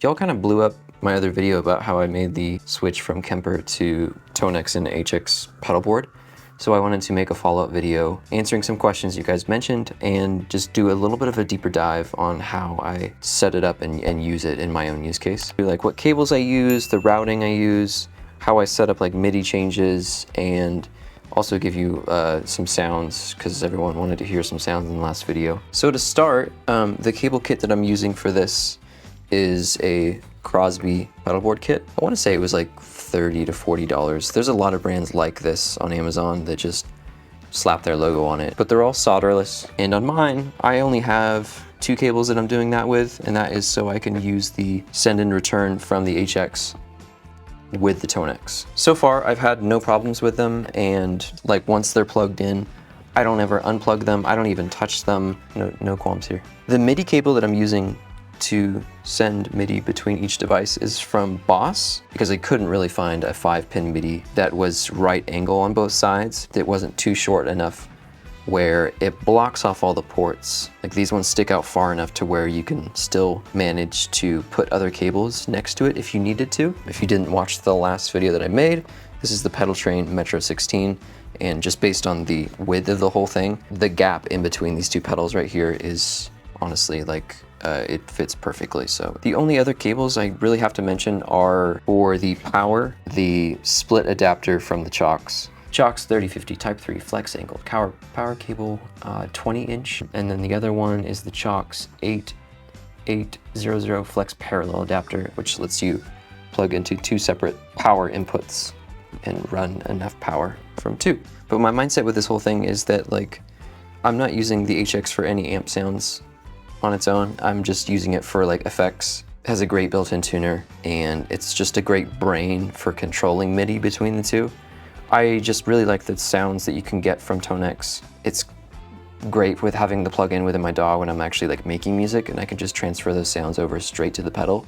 Y'all kind of blew up my other video about how I made the switch from Kemper to Tonex and HX pedalboard. So I wanted to make a follow-up video answering some questions you guys mentioned and just do a little bit of a deeper dive on how I set it up and use it in my own use case. Like what cables I use, the routing I use, how I set up like MIDI changes, and also give you some sounds because everyone wanted to hear some sounds in the last video. So to start, the cable kit that I'm using for this is a Crosby pedalboard kit. I want to say it was like $30 to $40. There's a lot of brands like this on Amazon that just slap their logo on it, but they're all solderless. And on mine, I only have 2 cables that I'm doing that with, and that is so I can use the send and return from the HX with the Tonex. So far, I've had no problems with them, and like once they're plugged in, I don't ever unplug them. I don't even touch them. No qualms here. The MIDI cable that I'm using to send MIDI between each device is from Boss, because I couldn't really find a 5-pin MIDI that was right angle on both sides. It wasn't too short enough where it blocks off all the ports. Like these ones stick out far enough to where you can still manage to put other cables next to it if you needed to. If you didn't watch the last video that I made, this is the Pedal Train Metro 16, and just based on the width of the whole thing, the gap in between these 2 pedals right here is honestly like it fits perfectly. So the only other cables I really have to mention are for the power, the split adapter from the Chalks 3050 Type 3 flex angle power cable, 20-inch, and then the other one is the Chalks 8800 flex parallel adapter, which lets you plug into 2 separate power inputs and run enough power from 2. But my mindset with this whole thing is that like I'm not using the HX for any amp sounds on its own. I'm just using it for like effects. It has a great built-in tuner, and it's just a great brain for controlling MIDI between the 2. I just really like the sounds that you can get from Tonex. It's great with having the plug-in within my DAW when I'm actually like making music, and I can just transfer those sounds over straight to the pedal.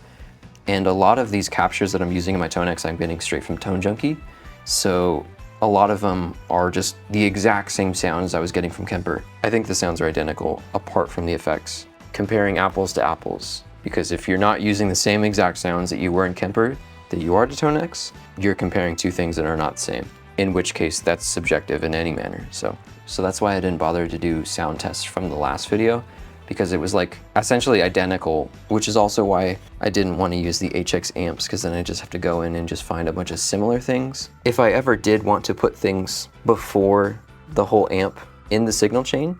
And a lot of these captures that I'm using in my Tonex, I'm getting straight from Tone Junkie. So a lot of them are just the exact same sounds I was getting from Kemper. I think the sounds are identical apart from the effects. Comparing apples to apples, because if you're not using the same exact sounds that you were in Kemper that you are to Tonex, you're comparing 2 things that are not the same, in which case that's subjective in any manner. So that's why I didn't bother to do sound tests from the last video, because it was like essentially identical, which is also why I didn't want to use the HX amps, because then I just have to go in and just find a bunch of similar things. If I ever did want to put things before the whole amp in the signal chain,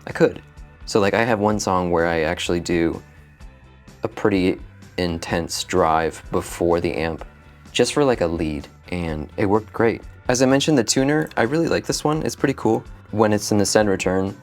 I could. So like I have one song where I actually do a pretty intense drive before the amp, just for like a lead, and it worked great. As I mentioned, the tuner, I really like this one. It's pretty cool. When it's in the send return,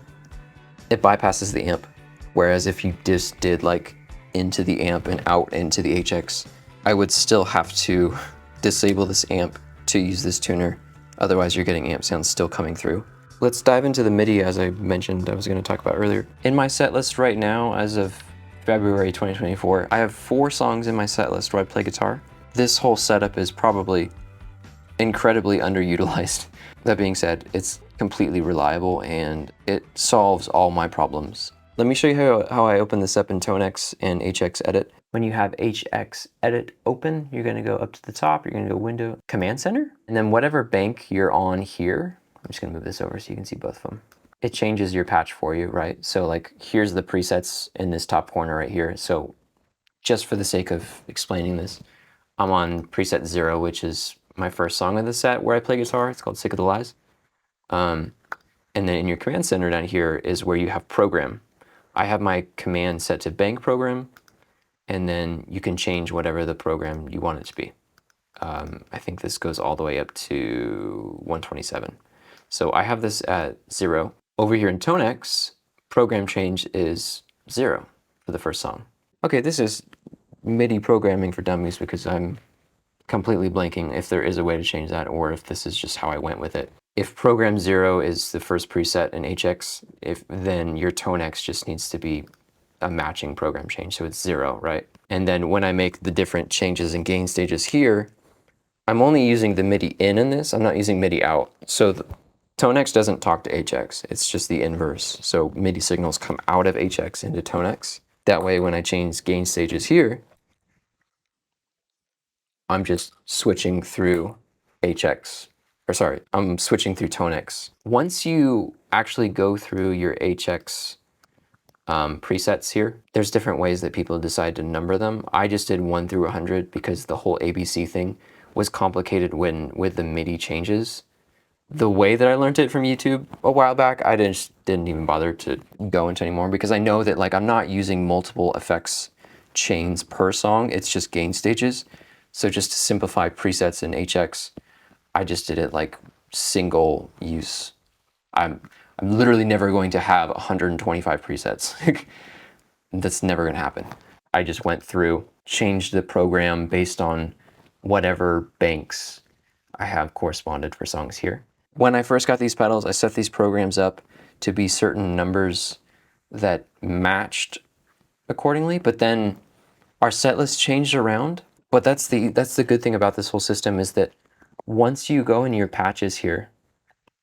it bypasses the amp. Whereas if you just did like into the amp and out into the HX, I would still have to disable this amp to use this tuner. Otherwise you're getting amp sounds still coming through. Let's dive into the MIDI, as I mentioned I was going to talk about earlier. In my set list right now, as of February 2024, I have 4 songs in my set list where I play guitar. This whole setup is probably incredibly underutilized. That being said, it's completely reliable and it solves all my problems. Let me show you how I open this up in Tonex and HX Edit. When you have HX Edit open, you're going to go up to the top, you're going to go Window, Command Center, and then whatever bank you're on here, I'm just gonna move this over so you can see both of them. It changes your patch for you, right? So like, here's the presets in this top corner right here. So just for the sake of explaining this, I'm on preset 0, which is my first song of the set where I play guitar. It's called Sick of the Lies. And then in your command center down here is where you have program. I have my command set to bank program, and then you can change whatever the program you want it to be. I think this goes all the way up to 127. So I have this at 0. Over here in Tonex, program change is 0 for the first song. Okay, this is MIDI programming for dummies because I'm completely blanking if there is a way to change that or if this is just how I went with it. If program 0 is the first preset in HX, then your Tonex just needs to be a matching program change, so it's 0, right? And then when I make the different changes in gain stages here, I'm only using the MIDI in this, I'm not using MIDI out. So Tonex doesn't talk to HX, it's just the inverse. So MIDI signals come out of HX into Tonex. That way when I change gain stages here, I'm just switching through HX, or sorry, I'm switching through tonex. Once you actually go through your HX presets here, there's different ways that people decide to number them. I just did 1 through 100 because the whole ABC thing was complicated with the MIDI changes. The way that I learned it from YouTube a while back, I just didn't even bother to go into anymore because I know that like I'm not using multiple effects chains per song, it's just gain stages. So just to simplify presets in HX, I just did it like single use. I'm literally never going to have 125 presets. That's never going to happen. I just went through, changed the program based on whatever banks I have corresponded for songs here. When I first got these pedals, I set these programs up to be certain numbers that matched accordingly, but then our set list changed around. But that's the good thing about this whole system is that once you go in your patches here,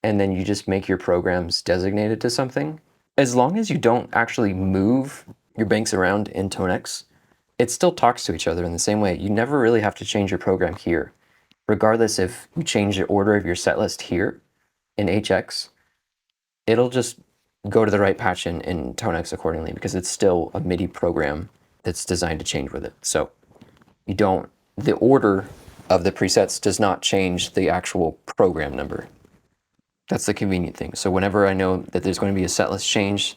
and then you just make your programs designated to something, as long as you don't actually move your banks around in tonex, it still talks to each other in the same way. You never really have to change your program here. Regardless if you change the order of your set list here in HX, it'll just go to the right patch in tonex accordingly because it's still a MIDI program that's designed to change with it. So you don't, the order of the presets does not change the actual program number. That's the convenient thing. So whenever I know that there's going to be a set list change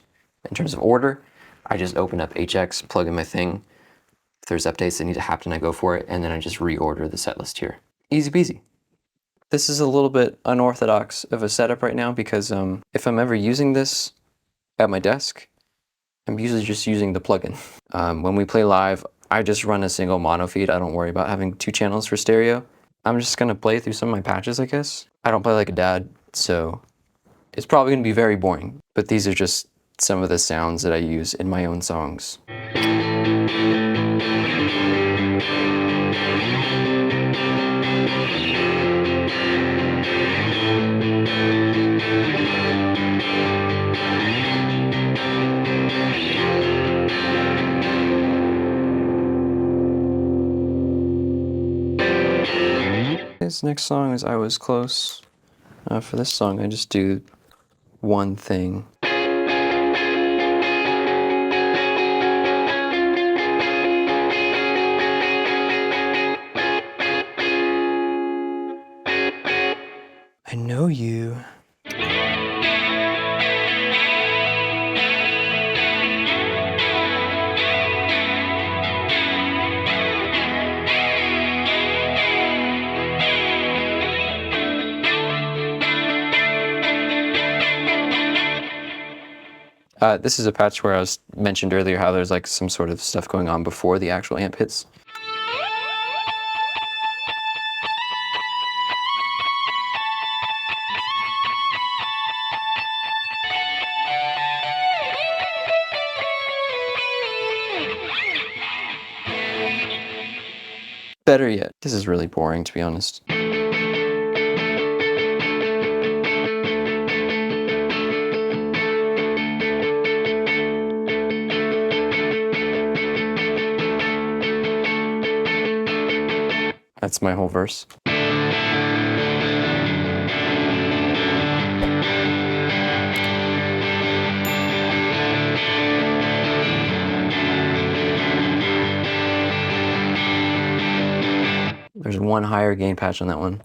in terms of order, I just open up HX, plug in my thing. If there's updates that need to happen, I go for it, and then I just reorder the set list here. Easy peasy. This is a little bit unorthodox of a setup right now because if I'm ever using this at my desk, I'm usually just using the plugin. When we play live, I just run a single mono feed. I don't worry about having 2 channels for stereo. I'm just gonna play through some of my patches, I guess. I don't play like a dad, so it's probably gonna be very boring, but these are just some of the sounds that I use in my own songs. This next song is I Was Close. For this song, I just do one thing. I know you. This is a patch where I was mentioned earlier how there's like some sort of stuff going on before the actual amp hits. Better yet, this is really boring to be honest. That's my whole verse. There's one higher gain patch on that one.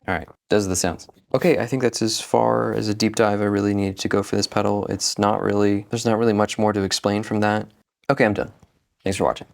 All right, those are the sounds. Okay, I think that's as far as a deep dive I really needed to go for this pedal. There's not really much more to explain from that. Okay, I'm done. Thanks for watching.